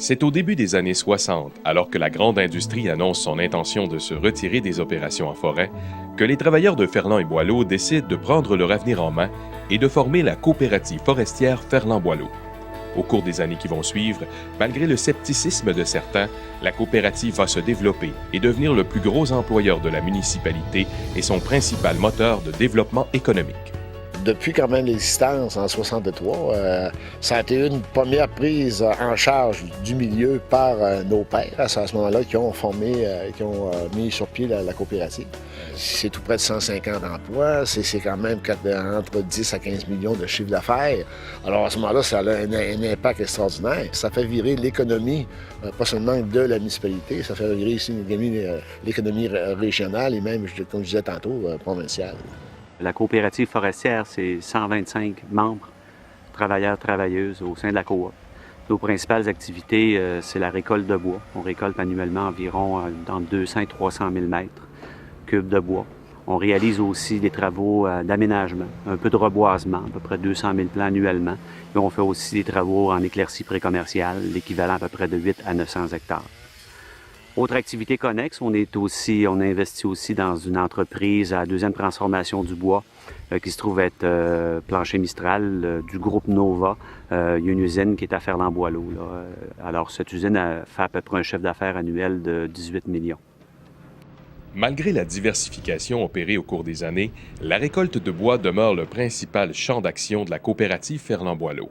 C'est au début des années 60, alors que la grande industrie annonce son intention de se retirer des opérations en forêt, que les travailleurs de Ferland et Boileau décident de prendre leur avenir en main et de former la coopérative forestière Ferland-Boileau. Au cours des années qui vont suivre, malgré le scepticisme de certains, la coopérative va se développer et devenir le plus gros employeur de la municipalité et son principal moteur de développement économique. Depuis quand même l'existence en 63, ça a été une première prise en charge du milieu par nos pères à ce moment-là qui ont formé, qui ont mis sur pied la coopérative. C'est tout près de 150 emplois, c'est quand même entre 10 à 15 millions de chiffre d'affaires. Alors à ce moment-là, ça a un impact extraordinaire. Ça fait virer l'économie, pas seulement de la municipalité, ça fait virer aussi l'économie régionale et même, comme je disais tantôt, provinciale. La coopérative forestière, c'est 125 membres, travailleurs, travailleuses au sein de la coop. Nos principales activités, c'est la récolte de bois. On récolte annuellement environ entre 200 et 300 000 mètres cubes de bois. On réalise aussi des travaux d'aménagement, un peu de reboisement, à peu près 200 000 plants annuellement. Et on fait aussi des travaux en éclaircie précommerciale, l'équivalent à peu près de 8 à 900 hectares. Autre activité connexe, on investit aussi dans une entreprise à la deuxième transformation du bois qui se trouve être Plancher Mistral du groupe Nova. Il y a une usine qui est à Ferland-Boileau. Alors cette usine fait à peu près un chiffre d'affaires annuel de 18 millions. Malgré la diversification opérée au cours des années, la récolte de bois demeure le principal champ d'action de la coopérative Ferland-Boileau.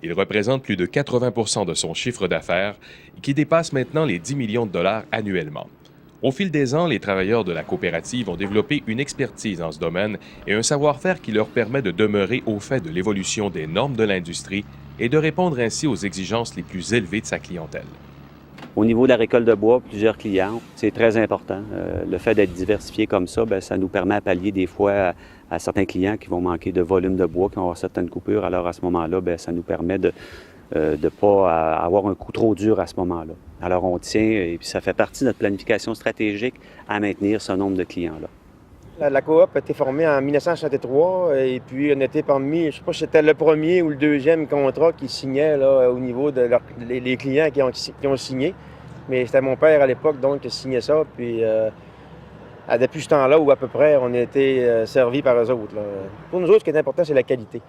Il représente plus de 80 % de son chiffre d'affaires, qui dépasse maintenant les 10 millions de dollars annuellement. Au fil des ans, les travailleurs de la coopérative ont développé une expertise dans ce domaine et un savoir-faire qui leur permet de demeurer au fait de l'évolution des normes de l'industrie et de répondre ainsi aux exigences les plus élevées de sa clientèle. Au niveau de la récolte de bois, plusieurs clients, c'est très important. Le fait d'être diversifié comme ça, ça nous permet à pallier des fois à certains clients qui vont manquer de volume de bois, qui vont avoir certaines coupures. Alors à ce moment-là, ça nous permet de ne pas avoir un coup trop dur à ce moment-là. Alors on tient, et puis ça fait partie de notre planification stratégique à maintenir ce nombre de clients-là. La coop a été formée en 1963 et puis on était parmi, je ne sais pas si c'était le premier ou le deuxième contrat qui signait là, au niveau de les clients qui ont signé. Mais c'était mon père à l'époque donc qui signait ça. Puis depuis ce temps-là où à peu près on a été servis par eux autres. Là. Pour nous autres, ce qui est important, c'est la qualité.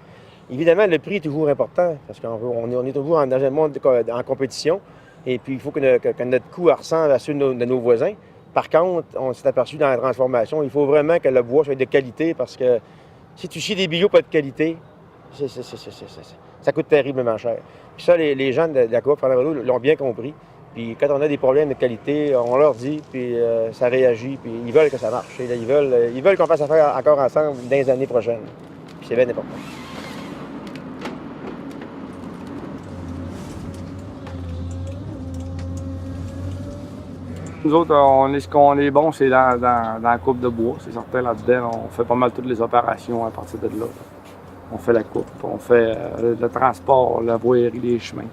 Évidemment, le prix est toujours important parce qu'on est toujours dans un monde en compétition. Et puis il faut que notre coût ressemble à ceux de nos voisins. Par contre, on s'est aperçu dans la transformation, il faut vraiment que le bois soit de qualité parce que si tu chies des bio pas de qualité, ça coûte terriblement cher. Puis ça, les gens de la coop Ferland-Boileau l'ont bien compris. Puis quand on a des problèmes de qualité, on leur dit, puis ça réagit, puis ils veulent que ça marche. Ils veulent qu'on fasse affaire encore ensemble dans les années prochaines. Puis c'est bien important. Nous autres, ce qu'on est bon, c'est dans la coupe de bois. C'est certain, là-dedans, on fait pas mal toutes les opérations à partir de là. On fait la coupe, on fait le transport, la voirie, les chemins.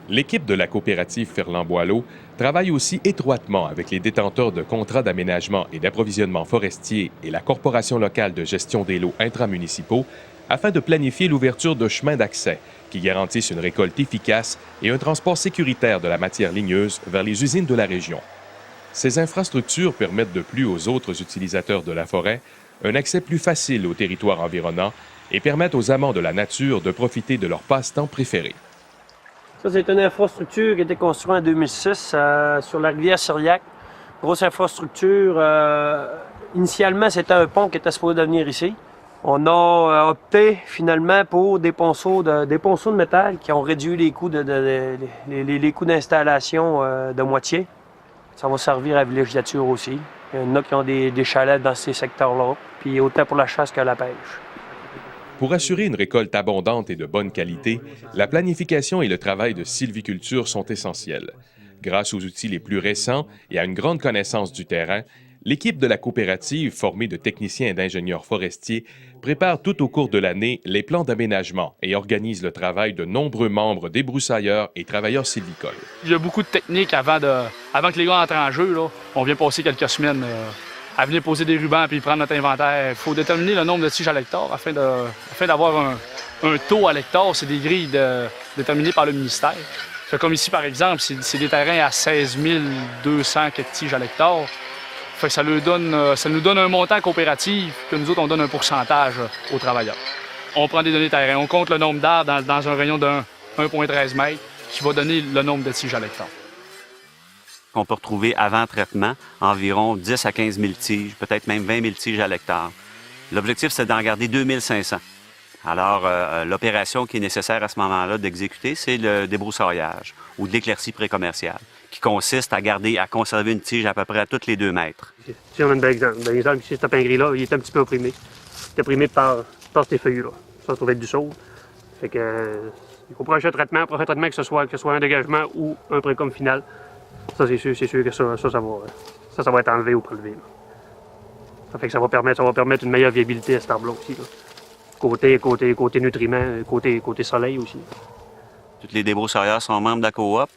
L'équipe de la coopérative Ferland-Boileau travaille aussi étroitement avec les détenteurs de contrats d'aménagement et d'approvisionnement forestier et la Corporation locale de gestion des lots intramunicipaux afin de planifier l'ouverture de chemins d'accès qui garantissent une récolte efficace et un transport sécuritaire de la matière ligneuse vers les usines de la région. Ces infrastructures permettent de plus aux autres utilisateurs de la forêt un accès plus facile au territoire environnant et permettent aux amants de la nature de profiter de leur passe-temps préféré. Ça, c'est une infrastructure qui a été construite en 2006 sur la rivière Syriac. Grosse infrastructure. Initialement, c'était un pont qui était supposé devenir ici. On a opté finalement pour des ponceaux de métal qui ont réduit les coûts les coûts d'installation de moitié. Ça va servir à la villégiature aussi. Il y en a qui ont des chalets dans ces secteurs-là, puis autant pour la chasse que la pêche. Pour assurer une récolte abondante et de bonne qualité, la planification et le travail de sylviculture sont essentiels. Grâce aux outils les plus récents et à une grande connaissance du terrain, l'équipe de la coopérative, formée de techniciens et d'ingénieurs forestiers, prépare tout au cours de l'année les plans d'aménagement et organise le travail de nombreux membres débroussailleurs et travailleurs sylvicoles. Il y a beaucoup de techniques avant que les gars entrent en jeu. Là. On vient passer quelques semaines à venir poser des rubans puis prendre notre inventaire. Il faut déterminer le nombre de tiges à l'hectare afin d'avoir un taux à l'hectare. C'est des grilles déterminées par le ministère. Fait comme ici, par exemple, c'est des terrains à 16 200 tiges à l'hectare. Fait que ça nous donne un montant coopératif que nous autres, on donne un pourcentage aux travailleurs. On prend des données terrain, on compte le nombre d'arbres dans un rayon de 1,13 m qui va donner le nombre de tiges à l'hectare. On peut retrouver avant traitement environ 10 à 15 000 tiges, peut-être même 20 000 tiges à l'hectare. L'objectif, c'est d'en garder 2 500. Alors, l'opération qui est nécessaire à ce moment-là d'exécuter, c'est le débroussaillage ou de l'éclaircie pré-commerciale, qui consiste à conserver une tige à peu près à tous les 2 mètres. Si on a un bel exemple. Un exemple ici, ce pin gris-là, il est un petit peu opprimé. Il est opprimé par ces feuilles-là. Ça va être du saule. Fait que, il faut prochain traitement que ce soit un dégagement ou un précom final. Ça, c'est sûr que ça va être enlevé ou prélevé. Là. Ça fait que ça va permettre une meilleure viabilité à cet arbre-là aussi. Là. Côté nutriments, côté soleil aussi. Tous les débroussailleurs sont membres de la coop.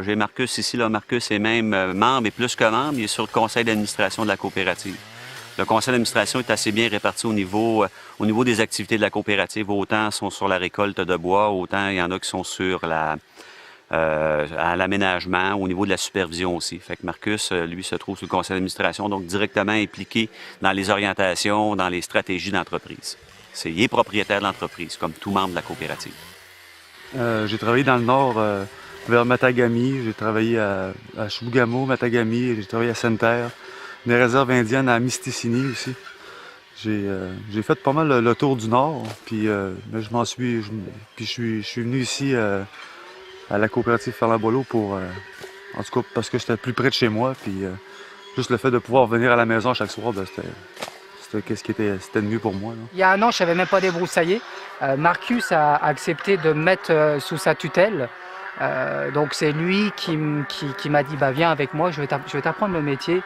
J'ai Marcus ici. Là, Marcus est même membre et plus que membre. Il est sur le conseil d'administration de la coopérative. Le conseil d'administration est assez bien réparti au niveau des activités de la coopérative. Autant sont sur la récolte de bois, autant il y en a qui sont sur à l'aménagement, au niveau de la supervision aussi. Fait que Marcus, lui, se trouve sur le conseil d'administration, donc directement impliqué dans les orientations, dans les stratégies d'entreprise. Il est propriétaire de l'entreprise, comme tout membre de la coopérative. J'ai travaillé dans le nord, vers Matagami. J'ai travaillé à Chibougamau, Matagami. J'ai travaillé à Sainte-Terre. Des réserves indiennes à Mistassini aussi. J'ai fait pas mal le tour du nord. Puis je suis venu ici à la coopérative Ferland-Boileau en tout cas parce que j'étais plus près de chez moi. Puis juste le fait de pouvoir venir à la maison chaque soir, c'était mieux pour moi. Là. Il y a un an, je ne savais même pas débroussailler. Marcus a accepté de me mettre sous sa tutelle. Donc c'est lui qui m'a dit viens avec moi, je vais t'apprendre le métier.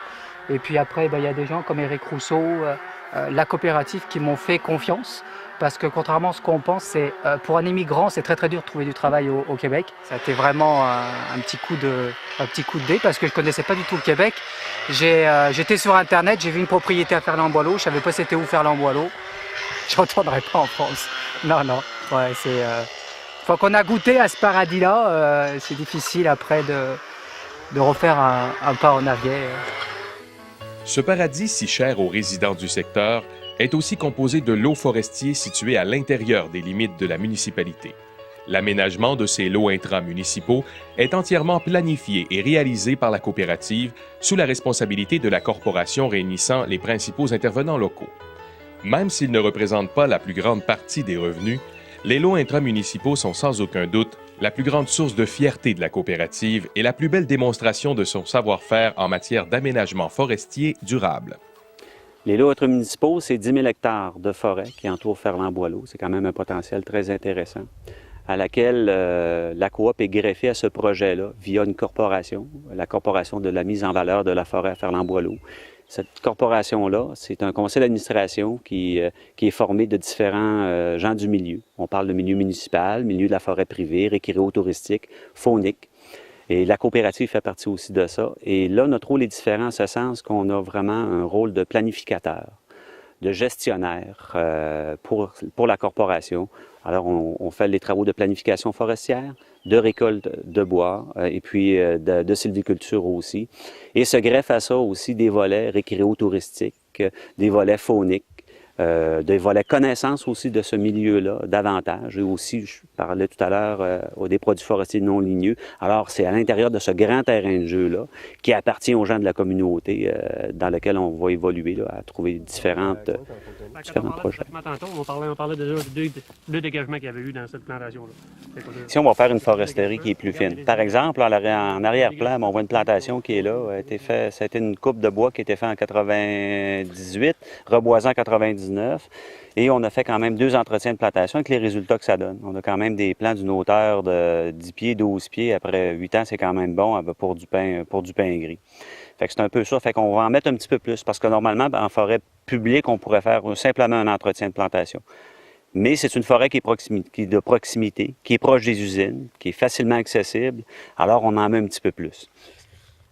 Et puis après, il y a des gens comme Éric Rousseau, la coopérative qui m'ont fait confiance. Parce que contrairement à ce qu'on pense, pour un immigrant, c'est très très dur de trouver du travail au Québec. Ça a été vraiment un petit coup de dé parce que je ne connaissais pas du tout le Québec. J'étais sur Internet, j'ai vu une propriété à Ferland-Boileau, je ne savais pas c'était où Ferland-Boileau. Je ne retournerai pas en France. Non. Ouais, une fois qu'on a goûté à ce paradis-là, c'est difficile après de refaire un pas en arrière. Ce paradis si cher aux résidents du secteur est aussi composé de lots forestiers situés à l'intérieur des limites de la municipalité. L'aménagement de ces lots intramunicipaux est entièrement planifié et réalisé par la coopérative sous la responsabilité de la corporation réunissant les principaux intervenants locaux. Même s'ils ne représentent pas la plus grande partie des revenus, les lots intramunicipaux sont sans aucun doute la plus grande source de fierté de la coopérative et la plus belle démonstration de son savoir-faire en matière d'aménagement forestier durable. Les lots intramunicipaux, c'est 10 000 hectares de forêt qui entourent Ferland-Boileau. C'est quand même un potentiel très intéressant, à laquelle la coop est greffée à ce projet-là via une corporation, la corporation de la mise en valeur de la forêt à Ferland-Boileau. Cette corporation-là, c'est un conseil d'administration qui est formé de différents gens du milieu. On parle de milieu municipal, milieu de la forêt privée, récréo-touristique, faunique. Et la coopérative fait partie aussi de ça. Et là, notre rôle est différent en ce sens qu'on a vraiment un rôle de planificateur, de gestionnaire pour la corporation. Alors, on fait les travaux de planification forestière, de récolte de bois et puis de sylviculture aussi. Et se greffe à ça aussi des volets récréo-touristiques, des volets fauniques, des volets connaissance aussi de ce milieu-là, davantage. Et aussi, je parlais tout à l'heure des produits forestiers non ligneux. Alors, c'est à l'intérieur de ce grand terrain de jeu-là qui appartient aux gens de la communauté dans lequel on va évoluer là, à trouver différents projets. On parlait déjà de deux dégagements qu'il y avait eu dans cette plantation-là. Ici, on va faire une foresterie qui est plus fine. Par exemple, en arrière-plan, on voit une plantation qui est là. Ça a été une coupe de bois qui a été faite en 98, reboisant en 99. Et on a fait quand même 2 entretiens de plantation avec les résultats que ça donne. On a quand même des plants d'une hauteur de 10 pieds, 12 pieds. Après 8 ans, c'est quand même bon pour du pain gris. Fait que c'est un peu ça. Fait qu'on va en mettre un petit peu plus parce que normalement, en forêt publique, on pourrait faire simplement un entretien de plantation. Mais c'est une forêt qui est de proximité, qui est proche des usines, qui est facilement accessible. Alors, on en met un petit peu plus.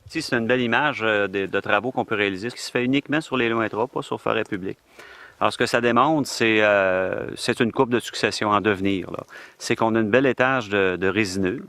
Ici, c'est une belle image de travaux qu'on peut réaliser, ce qui se fait uniquement sur les lots intra, pas sur forêt publique. Alors, ce que ça démontre, c'est une courbe de succession en devenir. C'est qu'on a une belle étage de résineux,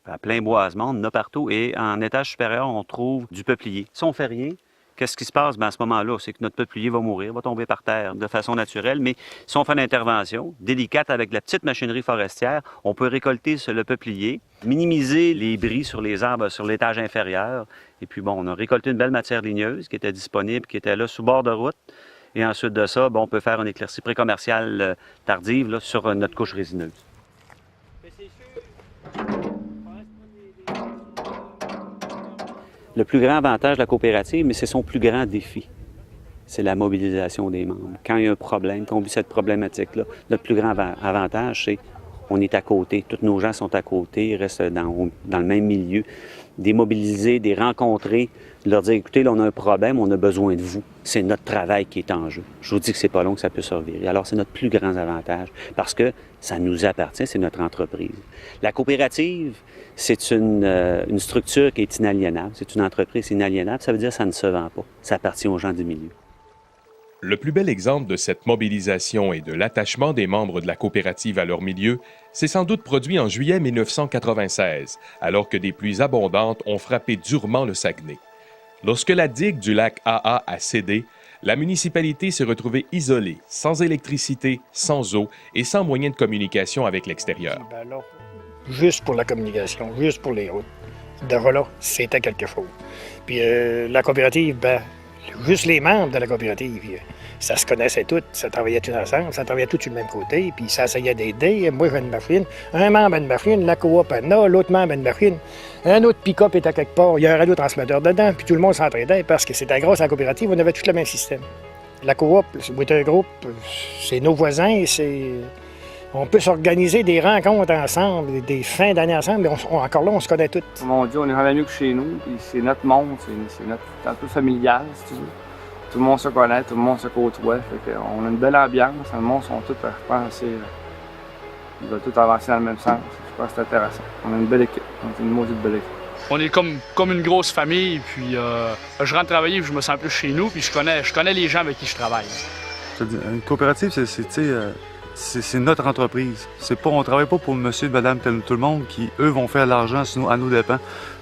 À plein boisement, on en a partout. Et en étage supérieur, on trouve du peuplier. Si on ne fait rien, qu'est-ce qui se passe? À ce moment-là, c'est que notre peuplier va mourir, va tomber par terre de façon naturelle. Mais si on fait une intervention délicate avec la petite machinerie forestière, on peut récolter le peuplier, minimiser les bris sur les arbres sur l'étage inférieur. Et puis, on a récolté une belle matière ligneuse qui était disponible, qui était là sous bord de route. Et ensuite de ça, on peut faire une éclaircie pré-commerciale tardive là, sur notre couche résineuse. Le plus grand avantage de la coopérative, mais c'est son plus grand défi, c'est la mobilisation des membres. Quand il y a un problème, quand on vit cette problématique-là, notre plus grand avantage, c'est qu'on est à côté, tous nos gens sont à côté, ils restent dans le même milieu. Démobiliser, des rencontrer, de leur dire, écoutez, là, on a un problème, on a besoin de vous. C'est notre travail qui est en jeu. Je vous dis que c'est pas long que ça peut se revirer. Alors, c'est notre plus grand avantage parce que ça nous appartient, c'est notre entreprise. La coopérative, c'est une structure qui est inaliénable. C'est une entreprise inaliénable. Ça veut dire que ça ne se vend pas. Ça appartient aux gens du milieu. Le plus bel exemple de cette mobilisation et de l'attachement des membres de la coopérative à leur milieu s'est sans doute produit en juillet 1996, alors que des pluies abondantes ont frappé durement le Saguenay. Lorsque la digue du lac AA a cédé, la municipalité s'est retrouvée isolée, sans électricité, sans eau et sans moyen de communication avec l'extérieur. Ben là, juste pour la communication, juste pour les routes. De là, c'était quelque chose. Puis la coopérative, juste les membres de la coopérative, ça se connaissait tous, ça travaillait tous ensemble, ça travaillait tous sur le même côté, puis ça essayait d'aider. Moi, j'ai une machine, un membre a une machine, la coop en a, l'autre membre a une machine, un autre pick-up était quelque part, il y a un radiotransmetteur dedans, puis tout le monde s'entraidait parce que c'était grâce à la coopérative, on avait tous le même système. La coop, c'est un groupe, c'est nos voisins, on peut s'organiser des rencontres ensemble, des fins d'année ensemble, mais encore là, on se connaît tous. Comme on dit, on est jamais mieux que chez nous, puis c'est notre monde, c'est notre un peu familial, si tu veux. Tout le monde se connaît, tout le monde se côtoie, fait qu'on a une belle ambiance, le monde sont tous, je pense, ils veulent tous avancer dans le même sens. Je pense que c'est intéressant. On a une belle équipe, on est une maudite belle équipe. On est comme une grosse famille, puis je rentre travailler, puis je me sens plus chez nous, puis je connais les gens avec qui je travaille. Une coopérative, c'est notre entreprise. On ne travaille pas pour monsieur, madame, tout le monde qui, eux, vont faire de l'argent à nos dépens.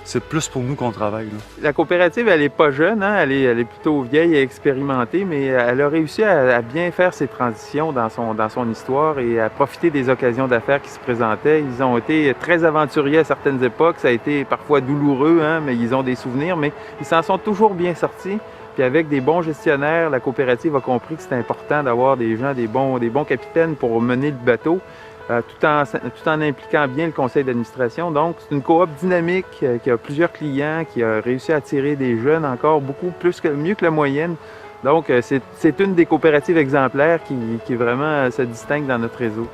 C'est plus pour nous qu'on travaille. Là. La coopérative, elle n'est pas jeune, hein? Elle est plutôt vieille et expérimentée, mais elle a réussi à bien faire ses transitions dans son histoire et à profiter des occasions d'affaires qui se présentaient. Ils ont été très aventuriers à certaines époques. Ça a été parfois douloureux, hein? Mais ils ont des souvenirs, mais ils s'en sont toujours bien sortis. Puis avec des bons gestionnaires, la coopérative a compris que c'était important d'avoir des gens, des bons capitaines pour mener le bateau, tout en impliquant bien le conseil d'administration. Donc, c'est une coop dynamique qui a plusieurs clients, qui a réussi à attirer des jeunes encore mieux que la moyenne. Donc, c'est une des coopératives exemplaires qui vraiment se distingue dans notre réseau.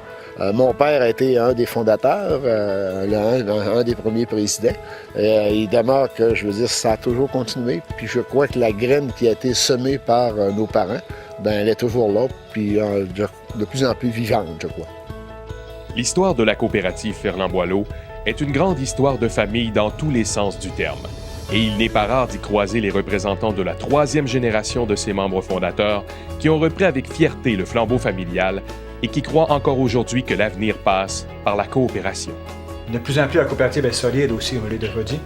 Mon père a été un des fondateurs, un des premiers présidents. Il demeure que, je veux dire, ça a toujours continué. Puis je crois que la graine qui a été semée par nos parents, elle est toujours là, puis de plus en plus vivante, je crois. L'histoire de la coopérative Ferland-Boileau est une grande histoire de famille dans tous les sens du terme. Et il n'est pas rare d'y croiser les représentants de la 3e génération de ses membres fondateurs qui ont repris avec fierté le flambeau familial et qui croient encore aujourd'hui que l'avenir passe par la coopération. De plus en plus, la coopérative est solide aussi, on l'a déjà dit.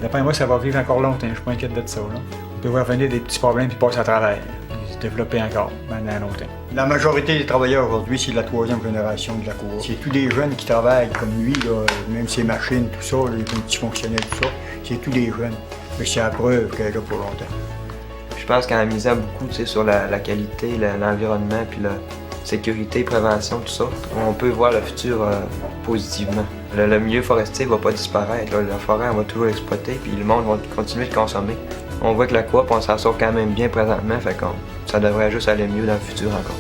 D'après moi, ça va vivre encore longtemps, je ne suis pas inquiète de ça. Là. On peut voir venir des petits problèmes puis passer à travers, puis se développer encore pendant longtemps. La majorité des travailleurs aujourd'hui, c'est la 3e génération de la coop. C'est tous des jeunes qui travaillent comme lui, là, même ses machines, tout ça, les petits fonctionnaires, tout ça. C'est tous des jeunes. Mais c'est la preuve qu'elle est là pour longtemps. Je pense qu'en misant beaucoup sur la qualité, l'environnement, puis la sécurité, prévention, tout ça, on peut voir le futur positivement. Le milieu forestier ne va pas disparaître. Là. La forêt, on va toujours l'exploiter, puis le monde va continuer de consommer. On voit que la coop, on s'en sort quand même bien présentement, fait que ça devrait juste aller mieux dans le futur encore.